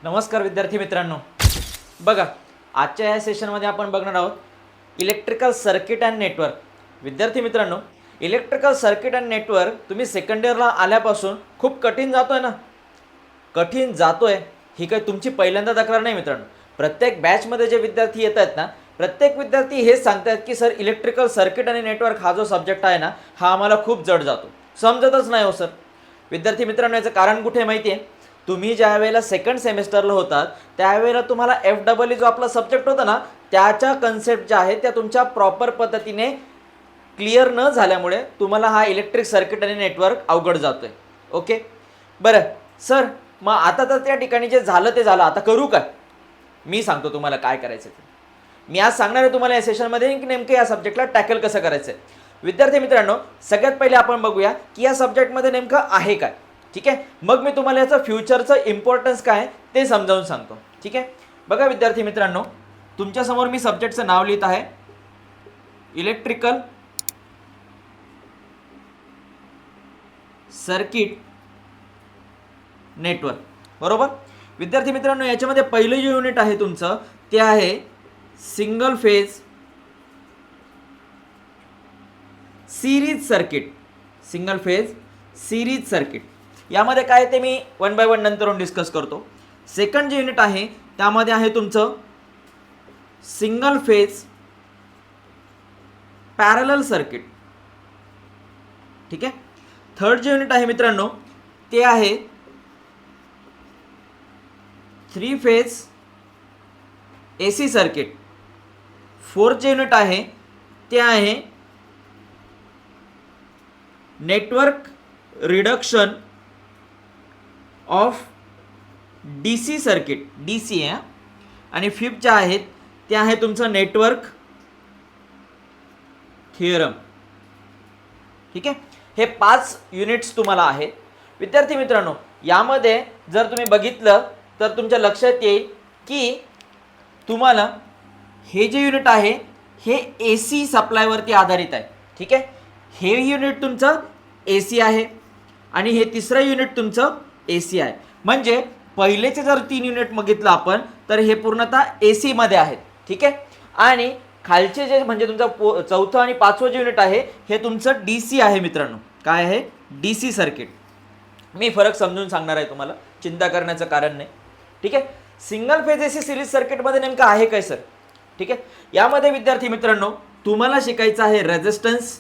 नमस्कार विद्यार्थी मित्रांनो, बघा आजच्या या सेशनमध्ये आपण बघणार आहोत इलेक्ट्रिकल सर्किट अँड नेटवर्क. विद्यार्थी मित्रांनो, इलेक्ट्रिकल सर्किट अँड नेटवर्क तुम्ही सेकंड इयरला आल्यापासून खूप कठीण जातोय ना. कठीण जातोय ही काही तुमची पहिल्यांदा तक्रार नाही मित्रांनो. प्रत्येक बॅचमध्ये जे विद्यार्थी येत आहेत ना, प्रत्येक विद्यार्थी हेच सांगतात की सर इलेक्ट्रिकल सर्किट आणि नेटवर्क हा जो सब्जेक्ट आहे ना, हा आम्हाला खूप जड जातो, समजतच नाही हो सर. विद्यार्थी मित्रांनो, याचं कारण कुठे आहे माहिती आहे? तुम्ही ज्या वेळेला सेकंड सेमिस्टरला होतात त्यावेळेला तुम्हाला FEE जो आपला सब्जेक्ट होता ना, त्याच्या कन्सेप्ट ज्या आहेत त्या तुमच्या प्रॉपर पद्धतीने क्लिअर न झाल्यामुळे तुम्हाला हा इलेक्ट्रिक सर्किट आणि नेटवर्क अवघड जातोय. ओके, बरं सर, मग आता तर त्या ठिकाणी जे झालं ते झालं, आता करू काय? मी सांगतो तुम्हाला काय करायचं ते. मी आज सांगणार आहे तुम्हाला या सेशनमध्ये की नेमकं या सब्जेक्टला टॅकल कसं करायचं आहे. विद्यार्थी मित्रांनो, सगळ्यात पहिले आपण बघूया की या सब्जेक्टमध्ये नेमकं आहे काय. ठीक आहे, मग मी तुम्हाला याचं फ्युचरचं इम्पॉर्टन्स काय ते समजावून सांगतो. ठीक आहे, बघा विद्यार्थी मित्रांनो, तुमच्यासमोर मी सब्जेक्टचं नाव लिहित आहे, इलेक्ट्रिकल सर्किट नेटवर्क. बरोबर विद्यार्थी मित्रांनो, याच्यामध्ये पहिलं जे युनिट आहे तुमचं ते आहे single phase series circuit. Single phase series circuit यामध्ये काय ते मी वन बाय वन नंतरून डिस्कस करतो. सेकंड जे युनिट आहे त्यामध्ये आहे तुमचं सिंगल फेज पॅरलल सर्किट. ठीक आहे, थर्ड जे युनिट आहे मित्रांनो ते आहे three phase AC circuit. Fourth जे युनिट आहे ते आहे network reduction of DC circuit, DC आहे. आणि फिफ्थ जे आहेत ते आहे तुमचं नेटवर्क थिअरम. ठीक आहे, हे 5 युनिट्स तुम्हाला आहेत. विद्यार्थी मित्रांनो, यामध्ये जर तुम्ही बघितलं तर तुमच्या लक्षात येईल की तुम्हाला हे जे युनिट आहे हे AC सप्लायवरती आधारित आहे. ठीक आहे, हे युनिट तुमचं AC आहे आणि हे तिसरं युनिट तुमचं AC आहे. म्हणजे पहिलेचे जर 3 युनिट बघितलं आपण तर हे पूर्णतः AC मध्ये आहेत. ठीक आहे, आणि खालचे जे म्हणजे तुमचं चौथं आणि पाचवं जे युनिट आहे हे तुमचं DC आहे मित्रांनो. काय आहे? DC circuit. मी फरक समजून सांगणार आहे तुम्हाला, चिंता करण्याचं कारण नाही. ठीक आहे, सिंगल फेज AC सिरीज सर्किटमध्ये नेमकं आहे काय सर? ठीक आहे, यामध्ये विद्यार्थी मित्रांनो तुम्हाला शिकायचं आहे रेझिस्टन्स,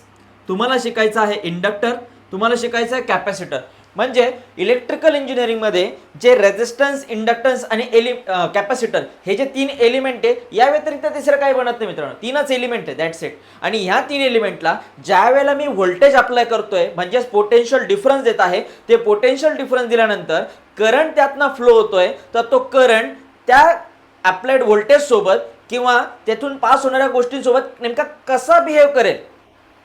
तुम्हाला शिकायचं आहे इंडक्टर, तुम्हाला शिकायचं आहे कॅपॅसिटर. म्हणजे इलेक्ट्रिकल इंजिनिअरिंगमध्ये जे रेझिस्टन्स, इंडक्टन्स आणि कॅपॅसिटर हे जे 3 एलिमेंट आहे, या व्यतिरिक्त तिसरं काही बनत नाही मित्रांनो. 3च एलिमेंट आहे, दॅट्स इट. आणि ह्या 3 एलिमेंटला ज्या वेळेला मी व्होल्टेज अप्लाय करतोय म्हणजेच पोटेन्शियल डिफरन्स देत आहे, ते पोटेन्शियल डिफरन्स दिल्यानंतर करंट त्यातनं फ्लो होतोय, तर तो करंट त्या अप्लाइड व्होल्टेज सोबत किंवा त्यातून पास होणाऱ्या गोष्टींसोबत नेमका कसा बिहेव करेल.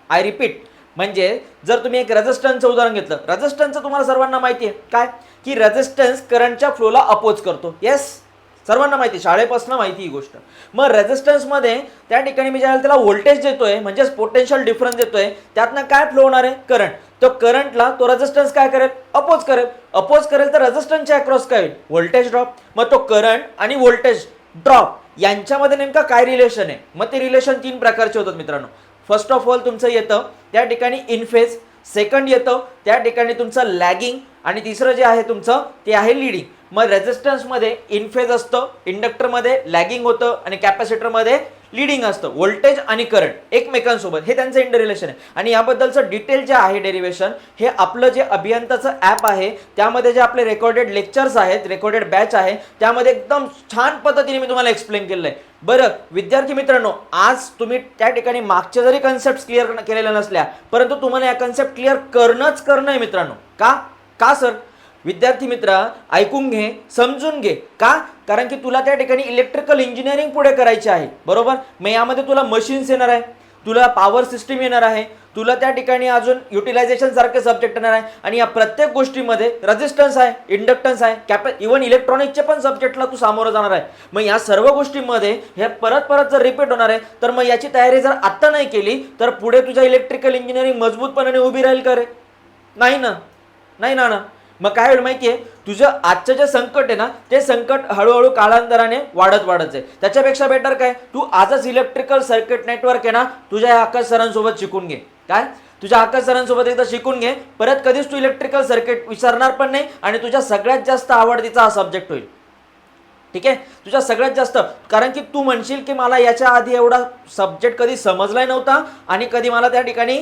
आय रिपीट, म्हणजे जर तुम्ही एक रेझिस्टन्सचं उदाहरण घेतलं, रेझिस्टन्सचं तुम्हाला सर्वांना माहिती आहे काय की रेझिस्टन्स करंटच्या फ्लोला अपोज करतो. येस, सर्वांना माहिती, शाळेपासून माहिती ही गोष्ट. मग रेझिस्टन्समध्ये त्या ठिकाणी मी ज्यावेळेला त्याला व्होल्टेज देतोय म्हणजेच पोटेन्शियल डिफरन्स देतोय, त्यातनं काय फ्लो होणार आहे? करंट. तो करंटला तो रेझिस्टन्स काय करेल? अपोज करेल. अपोज करेल तर रेझिस्टन्सच्या अक्रॉस काय होईल? Voltage drop. मग तो करंट आणि व्होल्टेज ड्रॉप यांच्यामध्ये नेमका काय रिलेशन आहे? मग ते रिलेशन 3 प्रकारचे होतात मित्रांनो. फर्स्ट ऑफ ऑल तुमचं येतं त्या ठिकाणी इन फेज, सेकंड येतं त्या ठिकाणी तुमचं लॅगिंग, आणि तिसरं जे आहे तुमचं ते आहे लीडिंग. मग रेझिस्टन्समध्ये इन फेज असतं, इंडक्टरमध्ये लॅगिंग होतं आणि कॅपॅसिटरमध्ये लीडिंग असतं. व्होल्टेज आणि करंट एकमेकांसोबत हे त्यांचं इंटर रिलेशन आहे. आणि याबद्दलचं डिटेल जे आहे डेरिवेशन हे आपलं जे अभियंताचं ॲप आहे त्यामध्ये जे आपले रेकॉर्डेड लेक्चर्स आहेत, रेकॉर्डेड बॅच आहे, त्यामध्ये एकदम छान पद्धतीने मी तुम्हाला एक्सप्लेन केलेलं आहे. बरं विद्यार्थी मित्रांनो, आज तुम्ही त्या ठिकाणी मागच्या जरी कन्सेप्ट क्लिअर केलेल्या नसल्या परंतु तुम्हाला या कन्सेप्ट क्लिअर करणं आहे मित्रांनो. का सर? विद्यार्थी मित्र ऐकून घे, समजून घे. का? कारण की तुला त्या ठिकाणी इलेक्ट्रिकल इंजिनिअरिंग पुढे करायची आहे. बरोबर, मग यामध्ये तुला मशीन्स येणार आहे, तुला पॉवर सिस्टीम येणार आहे, तुला त्या ठिकाणी अजून युटिलायझेशन सारखे सब्जेक्ट येणार आहे. आणि या प्रत्येक गोष्टीमध्ये रेझिस्टन्स आहे, इंडक्टन्स आहे, इव्हन इलेक्ट्रॉनिक्सचे पण सब्जेक्टला तू सामोरं जाणार आहे. मग या सर्व गोष्टींमध्ये हे परत जर रिपीट होणार आहे तर मग याची तयारी जर आत्ता नाही केली तर पुढे तुझ्या इलेक्ट्रिकल इंजिनिअरिंग मजबूतपणे उभी राहील का रे? नाही ना. मग काय होईल माहिती आहे, तुझं आजचं जे संकट आहे ना ते संकट हळूहळू कालांतराने वाढत आहे. त्याच्यापेक्षा बेटर काय, तू आजच इलेक्ट्रिकल सर्किट नेटवर्क आहे ना तुझ्या या आकाश सरांसोबत शिकून घे. काय तुझ्या आकाश सरांसोबत एकदा शिकून घे, परत कधीच तू इलेक्ट्रिकल सर्किट विसरणार पण नाही आणि तुझ्या सगळ्यात जास्त आवडतीचा हा सब्जेक्ट होईल. ठीक आहे, तुझ्या सगळ्यात जास्त, कारण की तू म्हणशील की मला याच्या आधी एवढा सब्जेक्ट कधी समजलाय नव्हता आणि कधी मला त्या ठिकाणी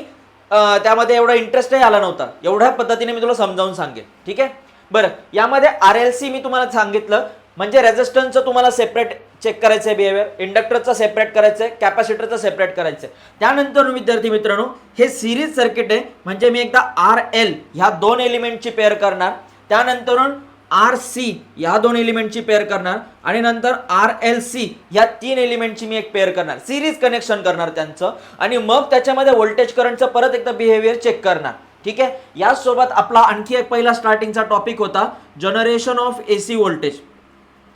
त्यामध्ये एवढा इंटरेस्टही आला नव्हता. एवढ्या पद्धतीने मी तुला समजावून सांगेन. ठीक आहे, बरं यामध्ये RLC मी तुम्हाला सांगितलं म्हणजे रेझिस्टन्सचं तुम्हाला सेपरेट चेक करायचं आहे बिहेवियर, इंडक्टरचा सेपरेट करायचं आहे, कॅपॅसिटरचं सेपरेट करायचं आहे. त्यानंतर विद्यार्थी मित्रांनो हे सिरीज सर्किट आहे म्हणजे मी एकदा RL ह्या 2 एलिमेंटची पेअर करणार, त्यानंतर RC या 2 एलिमेंटची पेअर करणार आणि नंतर RLC या 3 एलिमेंटची मी एक पेअर करणार, सिरीज कनेक्शन करणार त्यांचं आणि मग त्याच्यामध्ये व्होल्टेज करंटचं परत एकदा बिहेवियर चेक करणार. ठीक आहे, यासोबत आपला आणखी एक पहिला स्टार्टिंगचा टॉपिक होता generation of AC voltage.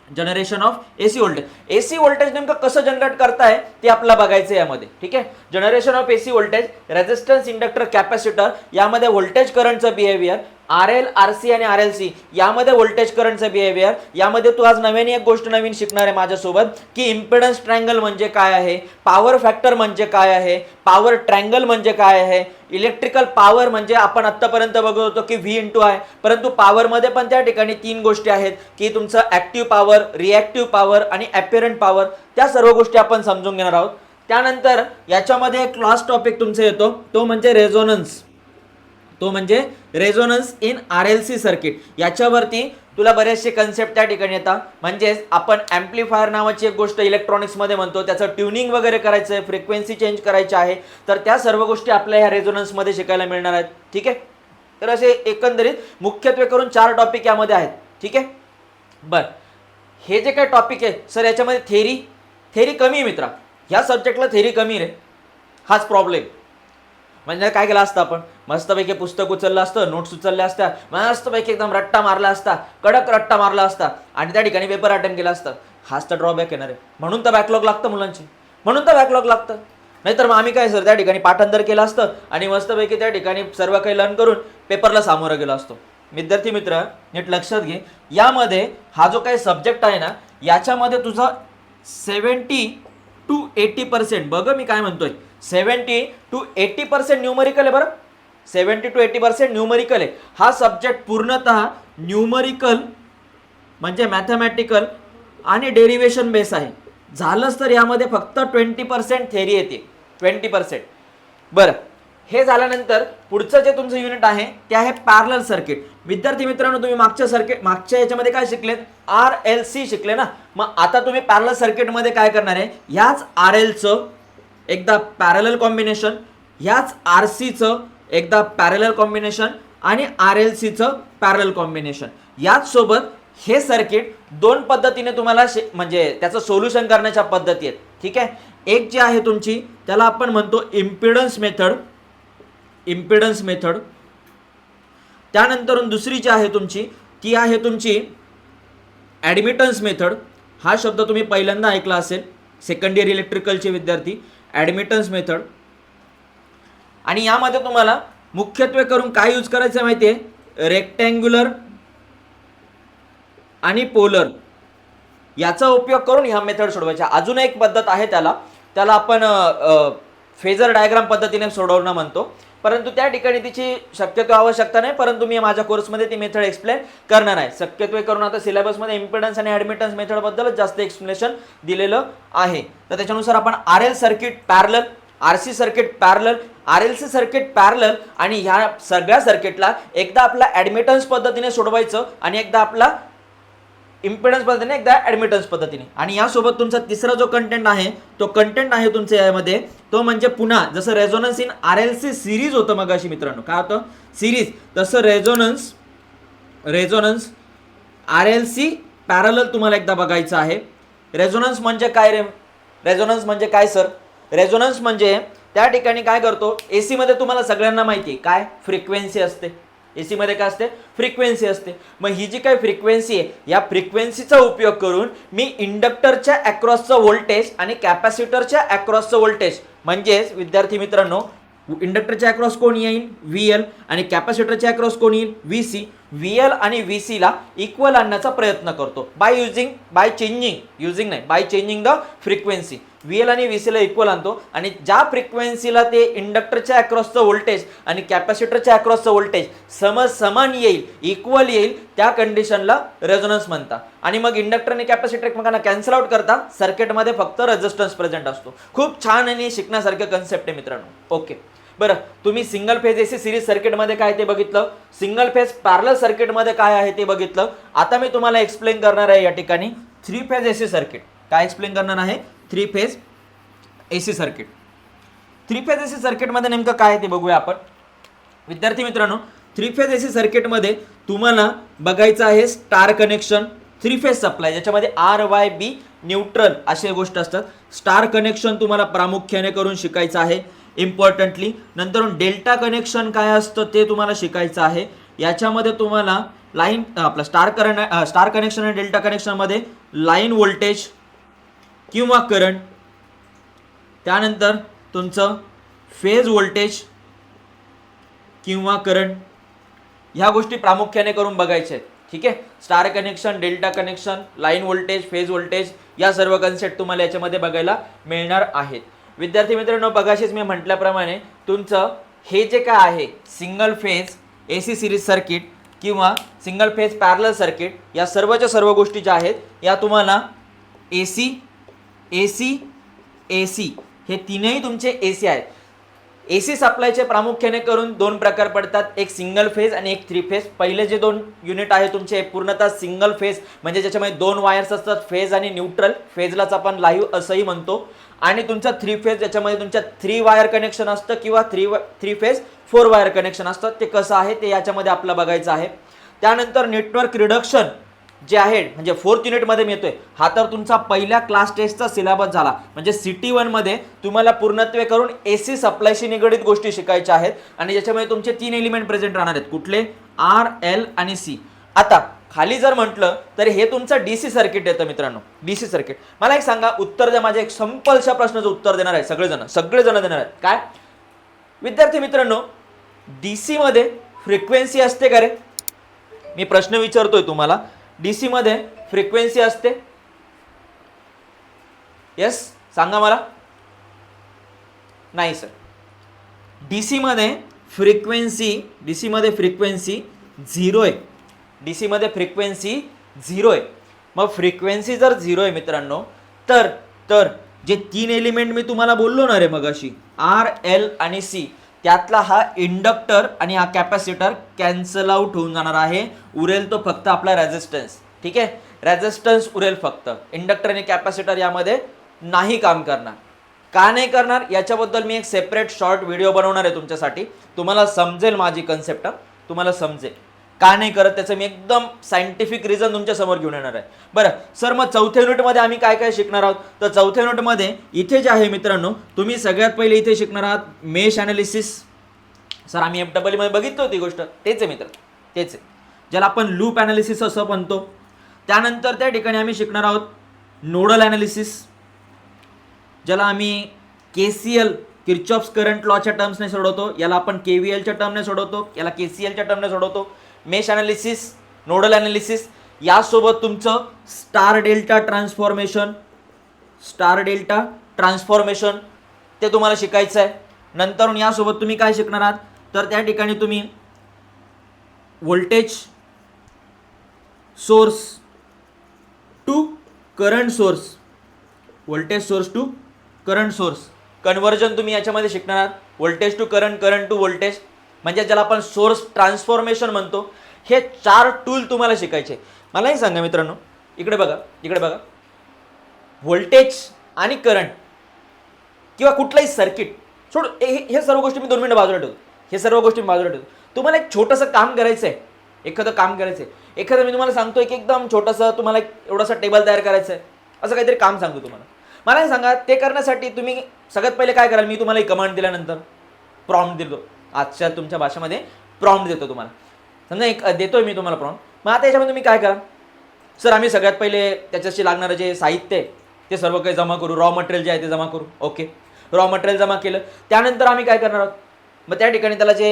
Generation of AC voltage. AC voltage नेमकं कसं जनरेट करताय ते आपल्याला बघायचं यामध्ये. ठीक आहे, generation of AC voltage, resistance, inductor, capacitor यामध्ये व्होल्टेज करंटचं बिहेवियर, RL, RC आणि RLC यामध्ये व्होल्टेज करंटचं बिहेवियर. यामध्ये तू आज नव्याने एक गोष्ट नवीन शिकणार आहे माझ्यासोबत की इम्पिडन्स ट्रायंगल म्हणजे काय आहे, पॉवर फॅक्टर म्हणजे काय आहे, पॉवर ट्रायंगल म्हणजे काय आहे, इलेक्ट्रिकल पॉवर म्हणजे आपण आत्तापर्यंत बघत होतो की V/I, परंतु पॉवरमध्ये पण त्या ठिकाणी 3 गोष्टी आहेत की तुमचं ऍक्टिव्ह पॉवर, रिॲक्टिव्ह पॉवर आणि अपॅरंट पॉवर. त्या सर्व गोष्टी आपण समजून घेणार आहोत. त्यानंतर याच्यामध्ये एक लास्ट टॉपिक तुमचा येतो तो म्हणजे रेझोनन्स. तो म्हणजे रेझोनन्स इन RLC सर्किट. याच्यावरती तुला बरेचसे कन्सेप्ट त्या ठिकाणी येतात. म्हणजेच आपण ॲम्प्लिफायर नावाची एक गोष्ट इलेक्ट्रॉनिक्समध्ये म्हणतो, त्याचं ट्युनिंग वगैरे करायचं आहे, फ्रिक्वेन्सी चेंज करायची आहे, तर त्या सर्व गोष्टी आपल्या ह्या रेझोनन्समध्ये शिकायला मिळणार आहेत. ठीक आहे, तर असे एकंदरीत मुख्यत्वे करून 4 टॉपिक यामध्ये आहेत. ठीक आहे, बरं हे जे काही टॉपिक आहे सर याच्यामध्ये थेरी कमी आहे मित्रा, ह्या सब्जेक्टला थेरी कमी रे, हाच प्रॉब्लेम. म्हणजे काय केलं असतं आपण, मस्तपैकी पुस्तक उचललं असतं, नोट्स उचलल्या असत्या, मस्तपैकी एकदम रट्टा मारला असता, कडक रट्टा मारला असता आणि त्या ठिकाणी पेपर अटेम्प्ट केला असतं. हाच तर ड्रॉबॅक येणार आहे. म्हणून तर बॅकलॉग लागतं मुलांची, म्हणून तर बॅकलॉग लागतं. नाहीतर मग आम्ही काय सर त्या ठिकाणी पाठांतर केलं असतं आणि मस्तपैकी त्या ठिकाणी सर्व काही लर्न करून पेपरला सामोरं गेलो असतो. विद्यार्थी मित्र नीट लक्षात घे, यामध्ये हा जो काही सब्जेक्ट आहे ना याच्यामध्ये तुझा 70 to 80% बघ मी काय म्हणतोय, 70 to 80% न्यूमरिकल आहे. बरं 70 to 80% न्यूमरिकल आहे. हा सब्जेक्ट पूर्णतः न्यूमरिकल म्हणजे मॅथमॅटिकल आणि डेरिवेशन बेस आहे. झालंच तर यामध्ये फक्त 20% थेरी येते, 20%. बरं हे झाल्यानंतर पुढचं जे तुमचं युनिट आहे ते आहे पॅरलल सर्किट. विद्यार्थी मित्रांनो तुम्ही मागच्या याच्यामध्ये काय शिकलेत, RLC शिकले ना, मग आता तुम्ही पॅरलल सर्किटमध्ये काय करणार आहे, ह्याच RLचं एकदा पॅरलल कॉम्बिनेशन, ह्याच RCचं एकदा पॅरलल कॉम्बिनेशन आणि RLCचं पॅरलल कॉम्बिनेशन. याच सोबत हे सर्किट 2 पद्धतीने तुम्हाला म्हणजे त्याचं सोल्युशन करण्याच्या पद्धती आहेत. ठीक आहे, एक जी आहे तुमची त्याला आपण म्हणतो इम्पिडन्स मेथड. त्यानंतर दुसरी जी आहे तुमची ती आहे तुमची ॲडमिटन्स मेथड. हा शब्द तुम्ही पहिल्यांदा ऐकला असेल सेकंड इयर इलेक्ट्रिकलचे विद्यार्थी, ॲडमिटन्स मेथड. आणि यामध्ये तुम्हाला मुख्यत्वे करून काय यूज करायचं माहिती आहे, रेक्टँग्युलर आणि पोलर याचा उपयोग करून ह्या मेथड सोडवायच्या. अजून एक पद्धत आहे त्याला आपण फेजर डायग्राम पद्धतीने सोडवणं म्हणतो, परंतु त्या ठिकाणी तिची शक्यतो आवश्यकता नाही, परंतु मी माझ्या कोर्समध्ये ती मेथड एक्सप्लेन करणार आहे. शक्यतो करून आता सिलेबसमध्ये इम्पिडन्स आणि ॲडमिटन्स मेथडबद्दलच जास्त एक्सप्लेनेशन दिलेलं आहे. तर त्याच्यानुसार आपण RL circuit parallel, RC circuit parallel, RLC circuit parallel आणि ह्या सगळ्या सर्किटला एकदा आपला ॲडमिटन्स पद्धतीने सोडवायचं आणि एकदा आपला इम्पिडन्स पद्धतीने, एकदा ॲडमिटन्स पद्धतीने. आणि यासोबत तुमचा तिसरा जो कंटेंट आहे तो कंटेंट आहे तुमच्या यामध्ये तो म्हणजे पुन्हा जसं रेझोनन्स इन RLC सिरीज होतं मगाशी मित्रांनो, काय होतं सिरीज, तसं रेझोनन्स RLC पॅरलल तुम्हाला एकदा बघायचं आहे. रेझोनन्स म्हणजे काय रे, रेझोनन्स म्हणजे काय सर, रेझोनन्स म्हणजे त्या ठिकाणी काय करतो, AC मध्ये तुम्हाला सगळ्यांना माहिती आहे काय फ्रिक्वेन्सी असते, AC मध्ये काय असते, फ्रिक्वेन्सी असते. मग ही जी काही फ्रिक्वेन्सी आहे या फ्रिक्वेन्सीचा उपयोग करून मी इंडक्टरच्या अक्रॉसचं व्होल्टेज आणि कॅपॅसिटरच्या अक्रॉसचं व्होल्टेज, म्हणजेच विद्यार्थी मित्रांनो इंडक्टरच्या अक्रॉस कोण येईल VL आणि कॅपॅसिटरच्या अक्रॉस कोण येईल VC, VL आणि VC ला इक्वल आणण्याचा प्रयत्न करतो by changing the frequency. VL आणि VC ला इक्वल आणतो आणि ज्या फ्रिक्वेन्सीला ते इंडक्टरच्या अक्रॉसचं व्होल्टेज आणि कॅपॅसिटरच्या अक्रॉसचं व्होल्टेज समान येईल, इक्वल येईल, त्या कंडिशनला रेझोनन्स म्हणतात. आणि मग इंडक्टर आणि कॅपॅसिटर एकमेकांना कॅन्सल आउट करता, सर्किटमध्ये फक्त रेझिस्टन्स प्रेझेंट असतो. खूप छान आणि शिकण्यासारखं कन्सेप्ट आहे मित्रांनो. ओके, बरं, तुम्ही सिंगल फेज AC सिरीज सर्किटमध्ये काय ते बघितलं, सिंगल फेज पॅरलल सर्किटमध्ये काय आहे ते बघितलं. आता मी तुम्हाला एक्सप्लेन करणार आहे या ठिकाणी 3 फेज AC सर्किट. काय एक्सप्लेन करणार आहे? 3 phase AC circuit. 3 phase AC सर्किटमध्ये नेमकं काय आहे ते बघूया आपण. विद्यार्थी मित्रांनो, 3 फेज AC सर्किटमध्ये तुम्हाला बघायचं आहे स्टार कनेक्शन, 3 फेज सप्लाय, ज्याच्यामध्ये RYB न्यूट्रल अशा गोष्टी असतात. स्टार कनेक्शन तुम्हाला प्रामुख्याने करून शिकायचं आहे इम्पॉर्टंटली. नंतर डेल्टा कनेक्शन काय असतं ते तुम्हाला शिकायचं आहे. याच्यामध्ये तुम्हाला लाईन आपला स्टार कनेक्शन आणि डेल्टा कनेक्शनमध्ये लाईन व्होल्टेज किंवा करंट, त्यानंतर तुमचं फेज व्होल्टेज किंवा करंट, ह्या गोष्टी प्रामुख्याने करून बघायच्या आहेत. ठीक आहे, star connection, delta connection, line voltage, phase voltage, या सर्व कन्सेप्ट तुम्हाला याच्यामध्ये बघायला मिळणार आहेत. विद्यार्थी मित्रांनो, बघाशीच मी म्हटल्याप्रमाणे तुमचं हे जे काय आहे single phase AC series circuit किंवा सिंगल फेज पॅरलल सर्किट, या सर्वच्या सर्व गोष्टी ज्या आहेत या तुम्हाला AC हे तीनही तुमचे AC आहेत. AC सप्लायचे प्रामुख्याने करून 2 प्रकार पडतात, एक सिंगल फेज आणि एक 3 फेज. पहिले जे 2 युनिट आहे तुमचे पूर्णतः सिंगल फेज, म्हणजे ज्याच्यामध्ये 2 वायर्स असतात, फेज आणि न्यूट्रल. फेजलाच आपण लाईव्ह असंही म्हणतो. आणि तुमचा 3 फेज, ज्याच्यामध्ये तुमच्या 3 वायर कनेक्शन असतं किंवा 3 फेज 4 वायर कनेक्शन असतं. ते कसं आहे ते याच्यामध्ये आपलं बघायचं आहे. त्यानंतर नेटवर्क रिडक्शन जे आहे, म्हणजे 4th युनिटमध्ये मिळतोय. हा तर तुमचा पहिल्या क्लास टेस्टचा सिलेबस झाला, म्हणजे CT1 मध्ये तुम्हाला पूर्णत्वे करून AC सप्लायशी निगडित गोष्टी शिकायच्या आहेत. आणि ज्याच्यामध्ये तुमचे 3 एलिमेंट प्रेझेंट राहणार आहेत. कुठले? R, L आणि C. आता खाली जर म्हटलं तर हे तुमचं DC सर्किट येतं मित्रांनो. DC circuit. मला एक सांगा, उत्तर द्या, माझ्या एक सिंपलच्या प्रश्नाचं उत्तर देणार आहे सगळेजण देणार आहेत. काय विद्यार्थी मित्रांनो, DC मध्ये फ्रिक्वेन्सी असते का रे? मी प्रश्न विचारतोय तुम्हाला. DC मध्ये फ्रिक्वेन्सी असते? यस, सांगा मला. नाही सर, DC मध्ये फ्रिक्वेन्सी 0 आहे. DC मध्ये फ्रिक्वेन्सी 0 आहे. मग फ्रिक्वेन्सी जर 0 आहे मित्रांनो, तर जे 3 एलिमेंट मी तुम्हाला बोललो ना रे मगाशी, R, L आणि C, त्यातला हा इंडक्टर आणि हा कॅपॅसिटर कॅन्सल आउट होऊन जाणार आहे. उरेल तो फक्त आपला रेझिस्टन्स. ठीक आहे, रेझिस्टन्स उरेल फक्त. इंडक्टर आणि कॅपॅसिटर यामध्ये नाही काम करणार. का नाही करणार याच्याबद्दल मी एक सेपरेट शॉर्ट व्हिडिओ बनवणार आहे तुमच्यासाठी. तुम्हाला समजेल माझी कन्सेप्ट, तुम्हाला समजेल का नाही करत त्याचं मी एकदम सायंटिफिक रिझन तुमच्या समोर घेऊन येणार आहे. बरं सर, मग 4थ्या युनिटमध्ये आम्ही काय काय शिकणार आहोत? तर 4थ्या युनिटमध्ये इथे जे आहे मित्रांनो, तुम्ही सगळ्यात पहिले इथे शिकणार आहात मेश ॲनालिसिस. सर आम्ही FEE मध्ये बघितली होती गोष्ट, तेच आहे मित्र, तेच आहे, ज्याला आपण लूप ॲनालिसिस असं म्हणतो. त्यानंतर त्या ठिकाणी आम्ही शिकणार आहोत नोडल ॲनालिसिस, ज्याला आम्ही KCL किर्चॉफ्स करंट लॉच्या टर्म्सने सोडवतो, याला आपण KVLच्या टर्मने सोडवतो, याला KCLच्या टर्मने सोडवतो. मेश ॲनालिसिस, नोडल ॲनालिसिस, यासोबत तुमचं स्टार डेल्टा ट्रान्सफॉर्मेशन ते तुम्हाला शिकायचं आहे. नंतर यासोबत तुम्ही काय शिकणार आहात? तर त्या ठिकाणी तुम्ही voltage source to current source, voltage source to current source conversion तुम्ही याच्यामध्ये शिकणार आहात. Voltage to current, current to voltage, म्हणजे ज्याला आपण सोर्स ट्रान्सफॉर्मेशन म्हणतो. हे 4 टूल तुम्हाला शिकायचे. मलाही सांगा मित्रांनो, इकडे बघा, व्होल्टेज आणि करंट किंवा कुठलाही सर्किट सोड, हे सर्व गोष्टी मी 2 मिनिटं बाजूला ठेवतो. तुम्हाला एक छोटंसं काम करायचं आहे, एखादं मी तुम्हाला सांगतो एक एकदम छोटंसं, तुम्हाला एक एवढासा टेबल तयार करायचं आहे, असं काहीतरी काम सांगतो तुम्हाला. मला हे सांगा, ते करण्यासाठी तुम्ही सगळ्यात पहिले काय कराल? मी तुम्हाला एक कमांड दिल्यानंतर प्रॉम्प्ट देतो. आजच्या तुमच्या भाषेमध्ये प्रॉम्प्ट देतो तुम्हाला. समजा एक देतोय मी तुम्हाला प्रॉम्प्ट. मग आता याच्यामध्ये तुम्ही काय करा? सर आम्ही सगळ्यात पहिले त्याच्याशी लागणारं जे साहित्य आहे ते सर्व काही जमा करू, रॉ मटेरियल जे आहे ते जमा करू. ओके, रॉ मटेरियल जमा केलं, त्यानंतर आम्ही काय करणार आहोत? मग त्या ठिकाणी त्याला जे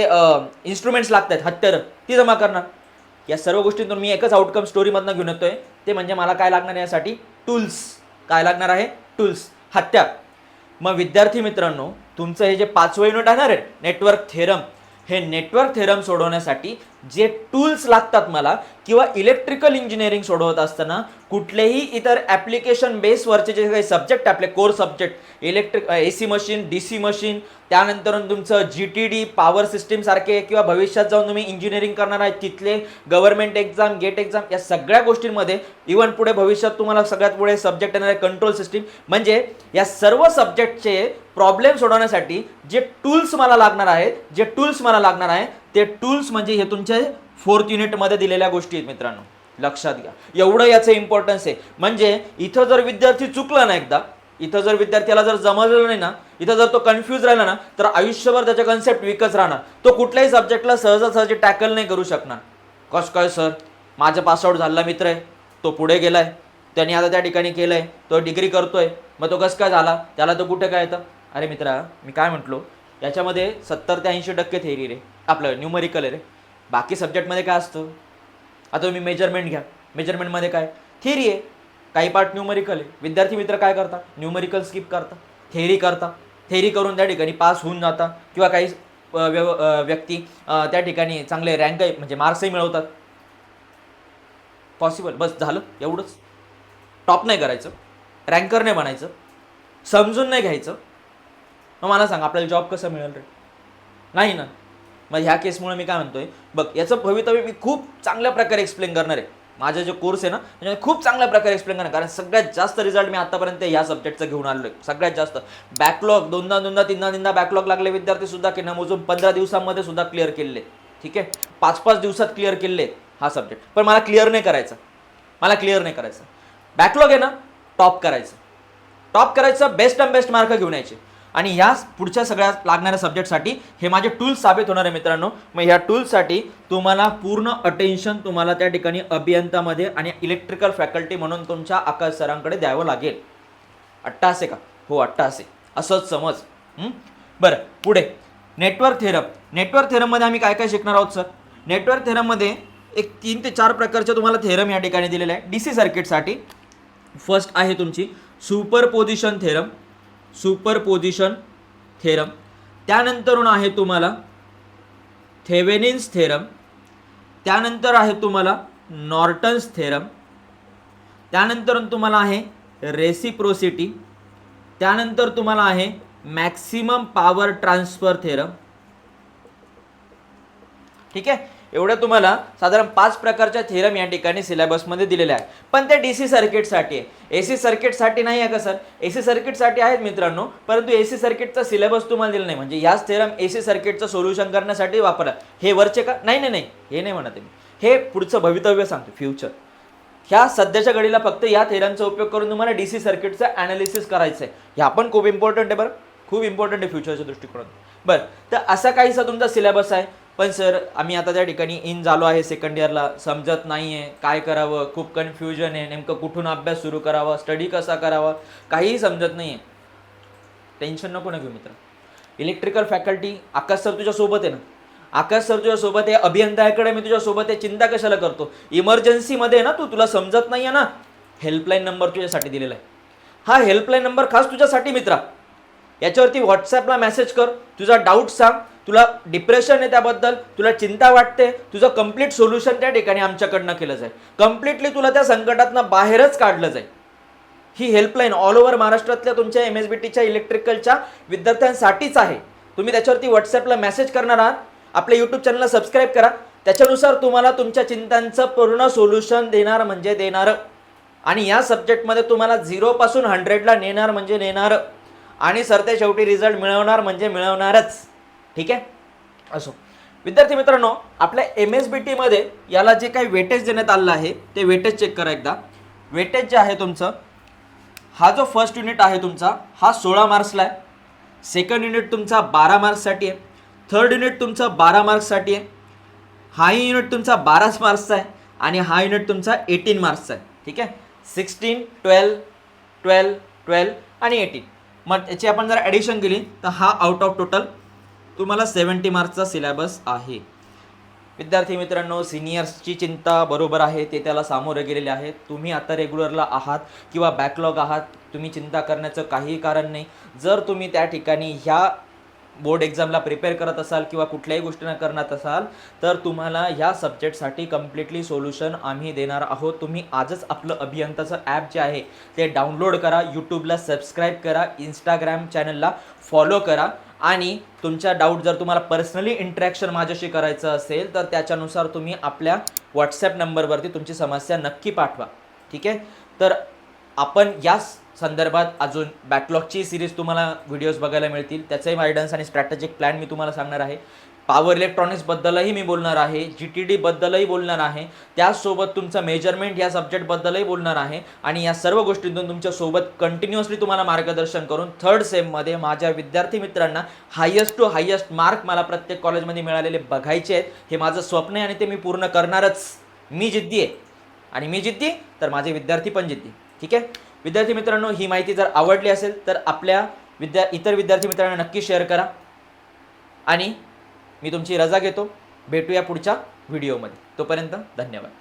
इन्स्ट्रुमेंट्स लागतात, हत्यारं, ती जमा करणार. या सर्व गोष्टींतून मी एकच आउटकम स्टोरीमधनं घेऊन येतोय, ते म्हणजे मला काय लागणार आहे यासाठी, टूल्स. काय लागणार आहे, टूल्स, हत्यार. मग विद्यार्थी मित्रांनो, तुमचं हे जे 5वं युनिट आहे नेटवर्क थेरम, हे नेटवर्क थेरम सोडवण्यासाठी जे टूल्स लागतात मला, किंवा इलेक्ट्रिकल इंजिनिअरिंग सोडवत असताना कुठलेही इतर ॲप्लिकेशन बेसवरचे जे काही सब्जेक्ट, आपले core subject, electric AC machine, DC machine, त्यानंतर तुमचं GTD पॉवर सिस्टीम सारखे, किंवा भविष्यात जाऊन तुम्ही इंजिनिअरिंग करणार आहे तिथले गव्हर्नमेंट एक्झाम, गेट एक्झाम, या सगळ्या गोष्टींमध्ये, इव्हन पुढे भविष्यात तुम्हाला सगळ्यात पुढे सब्जेक्ट येणार आहे कंट्रोल सिस्टीम, म्हणजे या सर्व सब्जेक्टचे प्रॉब्लेम सोडवण्यासाठी जे टूल्स मला लागणार आहेत, ते टूल्स म्हणजे हे तुमच्या 4th युनिटमध्ये दिलेल्या गोष्टी आहेत मित्रांनो, लक्षात घ्या. एवढं याचं इम्पॉर्टन्स आहे. म्हणजे इथं जर विद्यार्थी चुकला ना एकदा, इथं जर विद्यार्थ्याला जर जमलं नाही ना, इथं जर तो कन्फ्यूज राहिला ना, तर आयुष्यभर त्याच्या कन्सेप्ट वीकच राहणार. तो कुठल्याही सब्जेक्टला सहजासहजी टॅकल नाही करू शकणार. कसं काय सर, माझं पासआउट झालेला मित्र आहे, तो पुढे गेलाय, त्याने आता त्या ठिकाणी केलंय, तो डिग्री करतोय, मग तो कसं काय झाला, त्याला तो कुठे काय येतं. अरे मित्रा, मी काय म्हटलो, याच्यामध्ये 70 ते 80% थेअरी रे, आपलं न्यूमरिकल आहे रे. बाकी सब्जेक्टमध्ये काय असतं, आता तुम्ही मेजरमेंट घ्या, मेजरमेंटमध्ये काय थेअरी आहे, काही पार्ट न्यूमरिकल आहे. विद्यार्थी मित्र काय करतात, न्यूमरिकल स्किप करतात, थेअरी करतात, थेअरी करून त्या ठिकाणी पास होऊन जातात, किंवा काही व्यक्ती त्या ठिकाणी चांगले रँक म्हणजे मार्क्सही मिळवतात. पॉसिबल, बस झालं एवढंच. टॉप नाही करायचं, रँकर नाही बनायचं, समजून नाही घ्यायचं. मग मला सांग, आपल्याला जॉब कसं मिळेल रे, नाही ना. मग ह्या केसमुळे मी काय म्हणतोय, बघ याचं भवितव्य मी खूप चांगल्या प्रकारे एक्सप्लेन करणार आहे. माझा जो कोर्स आहे ना, त्याच्यामध्ये खूप चांगल्या प्रकारे एक्सप्लेन करणार, कारण सगळ्यात जास्त रिझल्ट मी आतापर्यंत ह्या सब्जेक्टचं घेऊन आलो आहे. सगळ्यात जास्त बॅकलॉग, दोनदा तीनदा बॅकलॉग लागले विद्यार्थी सुद्धा, की मोजून 15 दिवसामध्ये सुद्धा क्लिअर केले. ठीक आहे, 5-5 दिवसात क्लिअर केले हा सब्जेक्ट. पण मला क्लिअर नाही करायचा, बॅकलॉग आहे ना, टॉप करायचं, बेस्ट अँड बेस्ट मार्क घेऊन यायचे. आणि या पुढच्या सगळ्या लागणाऱ्या सब्जेक्टसाठी हे माझे टूल्स साबित होणार आहे मित्रांनो. मग ह्या टूल्ससाठी तुम्हाला पूर्ण अटेन्शन तुम्हाला त्या ठिकाणी अभियंतामध्ये आणि इलेक्ट्रिकल फॅकल्टी म्हणून तुमच्या आकाश सरांकडे द्यावं लागेल. अट्टासे का, हो अट्टासे, असंच समज. बरं, पुढे नेटवर्क थेरममध्ये आम्ही काय काय शिकणार आहोत सर. नेटवर्क थेरममध्ये एक 3 ते 4 प्रकारचे तुम्हाला थेरम या ठिकाणी दिलेले आहे. DC सर्किटसाठी फर्स्ट आहे तुमची सुपरपोजिशन थेरम, त्यानंतरून आहे तुम्हाला थेवेनिन्स थेरम, त्यानंतर आहे तुम्हाला नॉर्टन्स थेरम, त्यानंतर तुम्हाला आहे रेसिप्रोसिटी, त्यानंतर तुम्हाला आहे मॅक्सिमम पॉवर ट्रान्सफर थेरम. ठीक आहे, एवढ्या तुम्हाला साधारण 5 प्रकारच्या थेरम या ठिकाणी सिलेबसमध्ये दिलेल्या आहेत. पण ते DC सर्किटसाठी आहे, AC सर्किटसाठी नाही आहे का सर. AC सर्किटसाठी आहेत मित्रांनो, परंतु AC सर्किटचा सिलेबस तुम्हाला दिला नाही. म्हणजे याच थेरम AC सर्किटचं सोल्युशन करण्यासाठी वापरा. हे वरचे का, नाही, हे नाही म्हणत मी, हे पुढचं भवितव्य सांगतो, फ्युचर. ह्या सध्याच्या घडीला फक्त या थेरमचा उपयोग करून तुम्हाला DC सर्किटचं ॲनालिसिस करायचं आहे. ह्या पण खूप इम्पॉर्टंट आहे बरं, खूप इम्पॉर्टंट आहे फ्युचरच्या दृष्टिकोनातून. बरं, तर असा काहीसा तुमचा सिलेबस आहे. पण सर, आम्ही आता त्या ठिकाणी इन झालो आहे सेकंड इयरला, समजत नाही आहे काय करावं, खूप कन्फ्युजन आहे, नेमकं कुठून अभ्यास सुरू करावा, स्टडी कसा करावा, काहीही समजत नाही आहे. टेन्शन नको ना घेऊ मित्र. इलेक्ट्रिकल फॅकल्टी आकाश सर तुझ्यासोबत आहे ना, आकाश सर तुझ्यासोबत आहे, अभियंता अकॅडमी तुझ्यासोबत आहे. चिंता कशाला करतो. इमर्जन्सीमध्ये ना तुला समजत नाही आहे ना, हेल्पलाईन नंबर तुझ्यासाठी दिलेला आहे. हा हेल्पलाईन नंबर खास तुझ्यासाठी मित्रा. याच्यावरती व्हॉट्सॲपला मेसेज कर, तुझा डाऊट सांग, तुला डिप्रेशन आहे त्याबद्दल, तुला चिंता वाटते, तुझं कंप्लीट सोल्युशन त्या ठिकाणी आमच्याकडनं केलं जाईल. कंप्लीटली तुला त्या संकटातनं बाहेरच काढलं जाईल. ही हेल्पलाईन ऑल ओव्हर महाराष्ट्रातल्या तुमच्या MSBTच्या इलेक्ट्रिकलच्या विद्यार्थ्यांसाठीच आहे. तुम्ही त्याच्यावरती व्हॉट्सॲपला मेसेज करणार आहात, आपल्या यूट्यूब चॅनलला सबस्क्राईब करा, त्याच्यानुसार तुम्हाला तुमच्या चिंतांचं पूर्ण सोल्युशन देणार म्हणजे देणार. आणि या सब्जेक्टमध्ये तुम्हाला 0 पासून 100ला नेणार म्हणजे नेणार. आणि सरते शेवटी रिझल्ट मिळवणार म्हणजे मिळवणारच. ठीक आहे, असो विद्यार्थी मित्रांनो, आपल्या MSBTमध्ये याला जे काही वेटेज देण्यात आलेलं आहे ते वेटेज चेक करा एकदा. वेटेज जे आहे तुमचं, हा जो फर्स्ट युनिट आहे तुमचा हा 16 मार्क्सला आहे, सेकंड युनिट तुमचा 12 मार्क्ससाठी आहे, थर्ड युनिट तुमचा 12 मार्क्ससाठी आहे, हा युनिट तुमचा 12 मार्क्सचा आहे आणि हा युनिट तुमचा 18 मार्क्सचा आहे. ठीक आहे, 16, 12, 12, 12 आणि 18. मग याची आपण जर ॲडिशन केली तर हा आउट ऑफ टोटल तुम्हाला 70 मार्क्सचा सिलेबस आहे. विद्यार्थी मित्रांनो, सिनियर्सची चिंता बरोबर आहे, ते त्याला सामोरे गेलेले आहेत. तुम्ही आता रेग्युलरला आहात किंवा बॅकलॉग आहात, तुम्ही चिंता करण्याचं काहीही कारण नाही. जर तुम्ही त्या ठिकाणी ह्या बोर्ड एक्झामला प्रिपेअर करत असाल किंवा कुठल्याही गोष्टींना करत असाल तर तुम्हाला ह्या सब्जेक्टसाठी कम्प्लिटली सोल्युशन आम्ही देणार आहोत. तुम्ही आजच आपलं अभियंताचं ॲप जे आहे ते डाउनलोड करा, यूट्यूबला सबस्क्राईब करा, इंस्टाग्राम चॅनलला फॉलो करा आणि तुमच्या डाऊट जर तुम्हाला पर्सनली इंटरॅक्शन माझ्याशी करायचं असेल तर त्याच्यानुसार तुम्ही आपल्या व्हॉट्सॲप नंबरवरती तुमची समस्या नक्की पाठवा. ठीक आहे. तर आपण या संदर्भात अजून बॅकलॉगची सिरीज तुम्हाला व्हिडिओज बघायला मिळतील. त्याचंही गायडन्स आणि स्ट्रॅटेजिक प्लॅन मी तुम्हाला सांगणार आहे. पॉवर इलेक्ट्रॉनिक्सबद्दलही मी बोलणार आहे, GTD बद्दलही बोलणार आहे, त्याचसोबत तुमचं मेजरमेंट या सब्जेक्टबद्दलही बोलणार आहे आणि या सर्व गोष्टींतून तुमच्यासोबत कंटिन्युअसली तुम्हाला मार्गदर्शन करून थर्ड सेममध्ये माझ्या विद्यार्थी मित्रांना हायेस्ट टू हायेस्ट मार्क मला प्रत्येक कॉलेजमध्ये मिळालेले बघायचे आहेत. हे माझं स्वप्न आहे आणि ते मी पूर्ण करणारच. मी जिद्दी आहे आणि मी जिद्दी तर माझे विद्यार्थी पण जिद्दी. ठीक आहे विद्यार्थी मित्रांनो, ही माहिती जर आवडली असेल तर आपल्या इतर विद्यार्थी मित्रांना नक्की शेअर करा आणि मी तुमची रजा घेतो. भेटूया पुढच्या व्हिडिओमध्ये. तोपर्यंत धन्यवाद.